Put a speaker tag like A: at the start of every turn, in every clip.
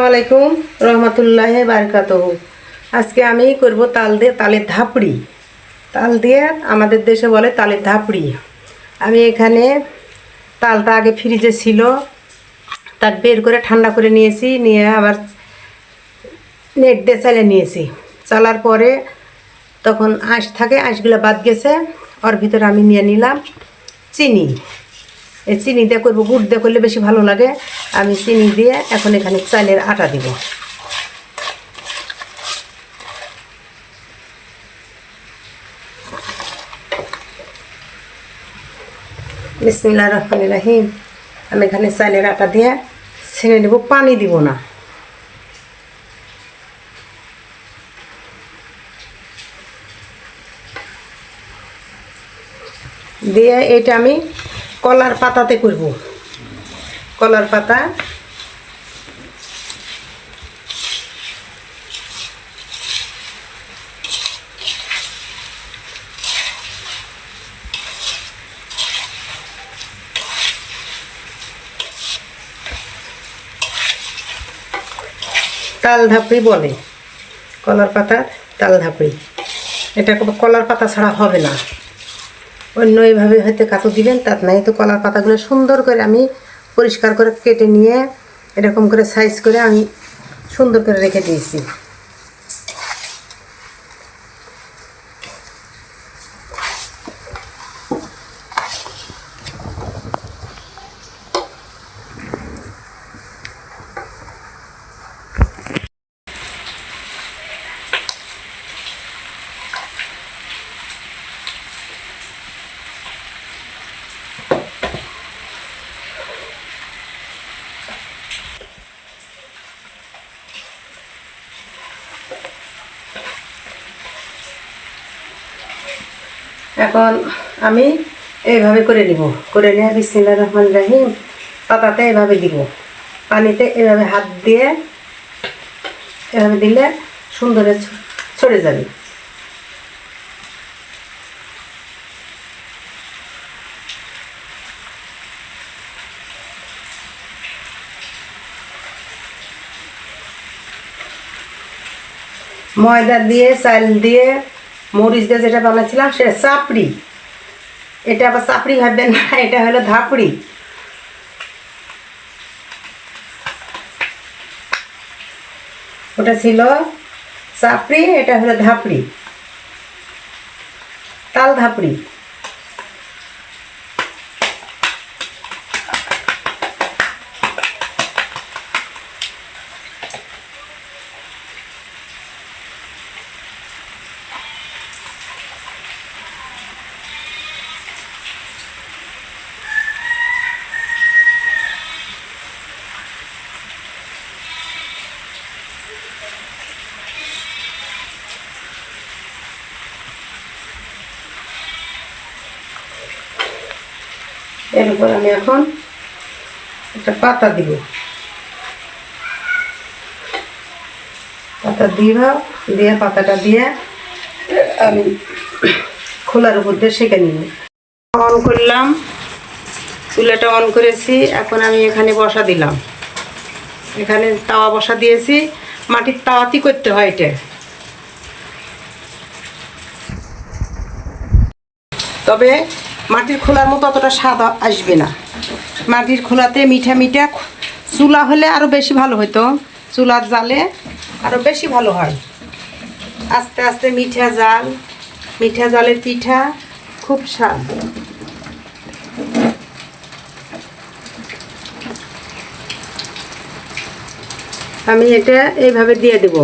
A: আসসালামু আলাইকুম রহমতুল্লাহি বারাকাতুহু। আজকে আমি করব তাল দিয়ে তালের ধাপড়ি। তাল দিয়ে আমাদের দেশে বলে তালের ধাপড়ি। আমি এখানে তালটা আগে ফ্রিজে ছিল, তা বের করে ঠান্ডা করে নিয়েছি, নিয়ে আবার নেট দিয়ে চালে নিয়েছি। চালার পরে তখন আঁশ থাকে, আঁশগুলো বাদ গেছে। ওর ভিতরে আমি নিয়ে নিলাম চিনি। এই চিনি দিয়ে করবো, গুড় দিয়ে করলে বেশি ভালো লাগে। আমি চিনি দিয়ে এখন এখানে চালের আটা দিব। বিসমিল্লাহির রহমানির রহিম। আমি এখানে চালের আটা দিয়ে ছেড়ে নেব, পানি দিব না। দিয়ে এটা আমি কলার পাতাতে করব। কলার পাতা তাল ধাপড়ি বলে, কলার পাতার তাল ধাপড়ি। এটা কলার পাতা ছাড়া হবে না, অন্য এইভাবে হয়তো কাঁচো দিবেন, তার নাই তো কলার পাতাগুলো সুন্দর করে আমি পরিষ্কার করে কেটে নিয়ে এরকম করে সাইজ করে আমি সুন্দর করে রেখে দিয়েছি। এখন আমি এইভাবে করে নিব, করে নিয়ে বিসমিল্লাহির রহমানির রহিম পাতাতে এইভাবে দিব, পানিতে এভাবে হাত দিয়ে এভাবে দিলে সুন্দরে ছড়ে যাবে। ময়দা দিয়ে, চাল দিয়ে, মরিচ দিয়ে যেটা বানাচ্ছিলাম সেটা চাপড়ি। এটা আবার চাপড়ি ভাববেন না, এটা হলো ধাপড়ি। ওটা ছিল চাপড়ি, এটা হলো ধাপড়ি, তাল ধাপড়ি। এর উপর আমি এখন একটা পাতা দিব, পাতা দিয়ে পাতাটা দিয়ে আমি খোলার উপর দিয়ে সেঁকে নিব। অন করলাম, চুলাটা অন করেছি। এখন আমি এখানে বসা দিলাম, এখানে তাওয়া বসা দিয়েছি। মাটির তাওয়াতেই করতে হয় এটা। তবে মাটির খোলার মতো অতটা স্বাদ আসবে না। মাটির খোলাতে মিঠা মিঠা, চুলা হলে আরও বেশি ভালো হতো, চুলার জালে আরও বেশি ভালো হয়। আস্তে আস্তে মিঠা জালের পিঠা খুব স্বাদ। আমি এটা এইভাবে দিয়ে দেব,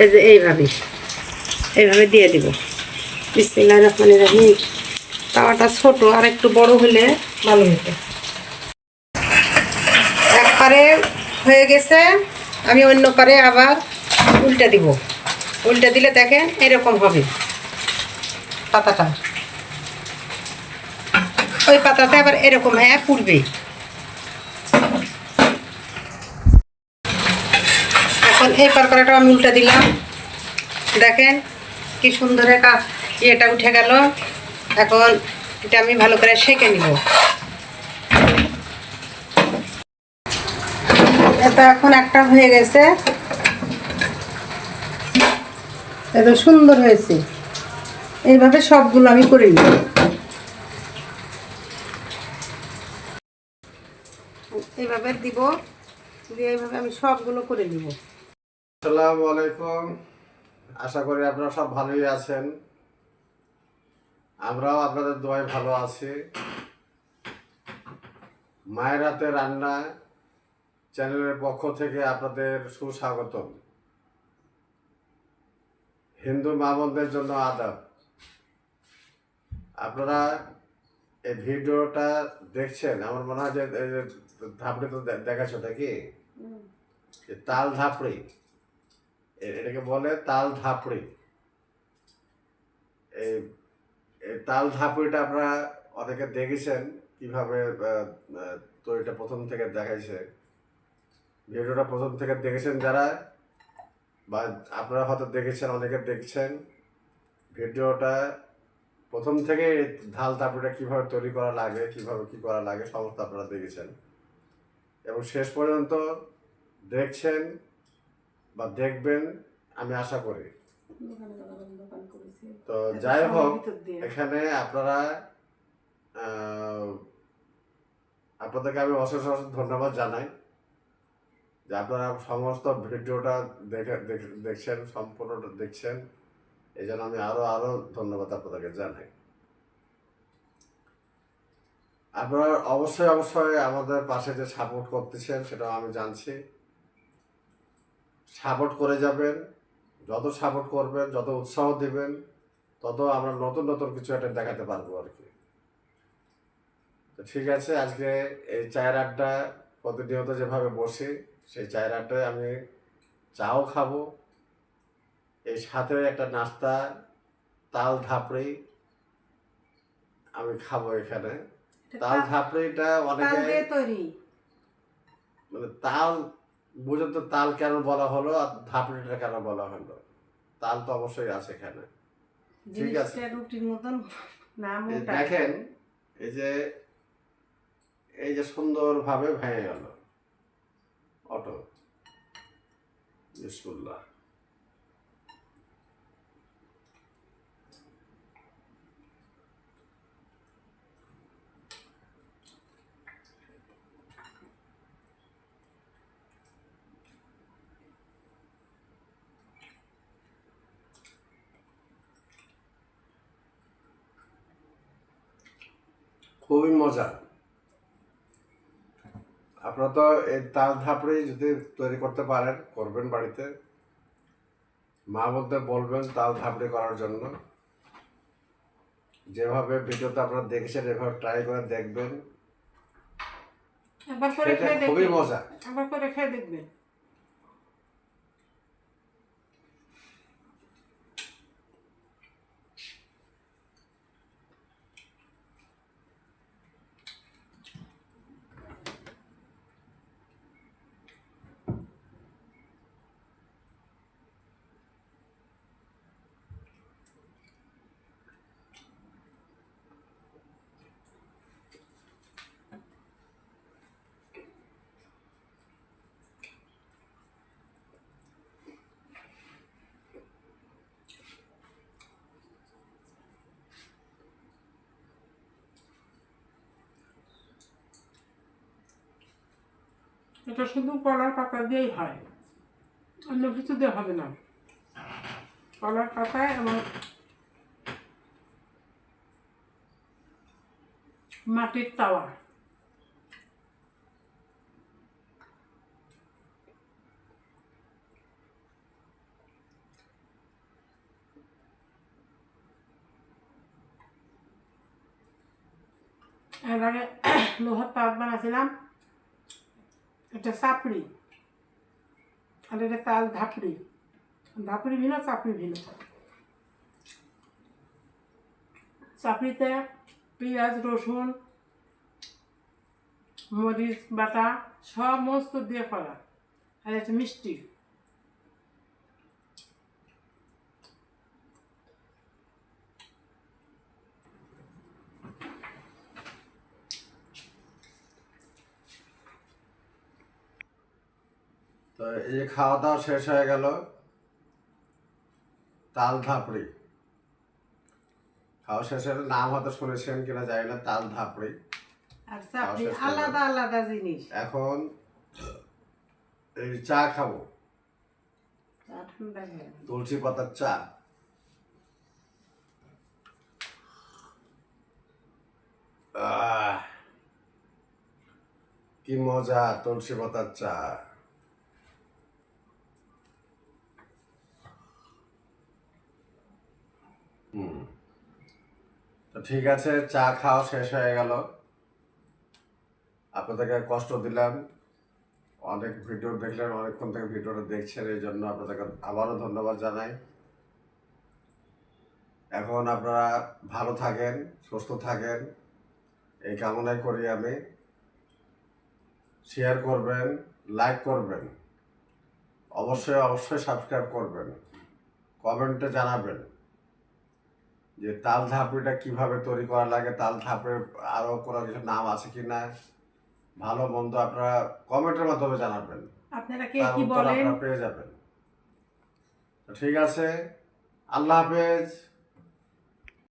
A: এই যে এইভাবে দিয়ে দেব। বিসমিল্লাহির রহমানির রহিম। তাওয়াটা ছোট, আর একটু বড় হলে ভালো হতো। এক পারে হয়ে গেছে, আমি অন্য পারে আবার উল্টা দিব। উল্টা দিলে দেখেন এরকম হবে পাতাটা। ওই পাতাতে আবার এরকম পুড়বে। এখন এই পাতাটা আমি উল্টা দিলাম, দেখেন কি সুন্দর এটা উঠে গেল। এখন এটা আমি ভালো করে সেঁকে নিব। এটা এখন একটা হয়ে গেছে, এত সুন্দর হয়েছে। এইভাবে সবগুলো আমি করে নিই। এইভাবে দিব, দিয়ে এইভাবে আমি সবগুলো করে নিব।
B: আসসালামু আলাইকুম, আশা করি আপনারা সব ভালোই আছেন। আমরাও আপনাদের দোয়ায় ভালো আছি। মায়ের হাতে রান্না চ্যানেলের পক্ষ থেকে আপনাদের সুস্বাগতম। হিন্দু মা বোনদের জন্য আদাব। আপনারা এই ভিডিওটা দেখছেন, আমার মনে হয় যে এই যে ধাপড়ি তো দেখাচ্ছ নাকি, তাল ধাপড়ি, এটাকে বলে তাল ধাপড়ি। এই তাল ধাপড়িটা আপনারা অনেকে দেখেছেন কিভাবে তৈরিটা প্রথম থেকে দেখাইছে। ভিডিওটা প্রথম থেকে দেখেছেন যারা, বা আপনারা হয়তো দেখেছেন, অনেকে দেখছেন ভিডিওটা প্রথম থেকে ধাল ধাপড়িটা কিভাবে তৈরি করা লাগে, কিভাবে কি করা লাগে সমস্ত আপনারা দেখেছেন এবং শেষ পর্যন্ত দেখছেন বা দেখবেন আমি আশা করি। তো যাই হোক, এখানে আপনারা আপনাদেরকে আমি অশেষ অশেষ ধন্যবাদ জানাই যে আপনারা সমস্ত ভিডিওটা দেখছেন, সম্পূর্ণটা দেখছেন। এই জন্য আমি আরো ধন্যবাদ আপনাদেরকে জানাই। আপনারা অবশ্যই অবশ্যই আমাদের পাশে যে সাপোর্ট করতেছেন সেটাও আমি জানছি। সাপোর্ট করে যাবেন, যত সাপোর্ট করবেন, যত উৎসাহ দিবেন, তত আমরা নতুন নতুন কিছু একটা দেখাতে পারবো আর কি। তো ঠিক আছে, আজকে এই চায়ের আড্ডা প্রতিনিয়ত যেভাবে বসি, সেই চায়ের আড্ডায় আমি চাও খাবো, এই সাথে একটা নাস্তা তাল ধাপড়ি আমি খাবো এখানে। তাল ধাপড়িটা অনেকে
A: তৈরি,
B: মানে তাল বুঝেন তো, তাল কেন বলা হলো আর ধাপড়িটা কেন বলা হলো। তাল তো অবশ্যই আছে এখানে, ঠিক আছে।
A: রুটির মতন নাম
B: দেখেন, এই যে সুন্দরভাবে ভেঙে গেল অটো। বিসমিল্লাহ। খুবই মজা। আপনারা তো এই তাল ধাপড়ি যদি তৈরি করতে পারেন, করবেন বাড়িতে। মা বলতে বলবেন তাল ধাপড়ি করার জন্য। যেভাবে ভিডিওতে আপনারা দেখেছেন এভাবে ট্রাই করে দেখবেন, খুবই মজা।
A: একবার করে খেয়ে দেখবেন। এটা শুধু কলার পাতা দিয়েই হয়, অন্য কিছু দিয়ে হবে না। কলার পাতায় এবং মাটির তাওয়া, এর আগে লোহার তাওয়া বানাছিলাম, এটা চাপড়ি আর এটা তাল ধাপড়ি। ধাপড়ি ভিন্ন, চাপড়ি ভিন্ন। চাপড়িতে পেঁয়াজ, রসুন, মরিচ বাটা সমস্ত দিয়ে করা, আর এটা মিষ্টি।
B: তো এই যে খাওয়া দাওয়া শেষ হয়ে গেল, তাল ধাপড়ি খাওয়া শেষ হলে নাম হয়তো শুনেছেন কিনা জানি না, তাল ধাপড়ি।
A: আর চাপড়ি
B: শেষ করলাম।
A: আলাদা আলাদা জিনিস।
B: এখন এই চা খাবো,
A: চা ঠান্ডা হয়ে গেল।
B: তুলসী পাতার চা। আহ, কি মজা তুলসী পাতার চা। তো ঠিক আছে, চা খাওয়া শেষ হয়ে গেল। আপনাদেরকে কষ্ট দিলাম, অনেক ভিডিও দেখলেন, অনেকক্ষণ থেকে ভিডিওটা দেখছেন, এই জন্য আপনাদেরকে আবারও ধন্যবাদ জানাই। এখন আপনারা ভালো থাকেন, সুস্থ থাকেন, এই কামনাই করি আমি। শেয়ার করবেন, লাইক করবেন, অবশ্যই অবশ্যই সাবস্ক্রাইব করবেন, কমেন্টে জানাবেন যে তাল ধাপড়িটা কিভাবে তৈরি করা লাগে, তাল ধাপড়ির আরও কোনো কিছু নাম আছে কি না, ভালো মন্দ আপনারা কমেন্টের মাধ্যমে জানাবেন,
A: আপনারা কে
B: তার
A: কি
B: উত্তর
A: বলেন?
B: আপনারা পেয়ে যাবেন। তো ঠিক আছে, আল্লাহ হাফেজ।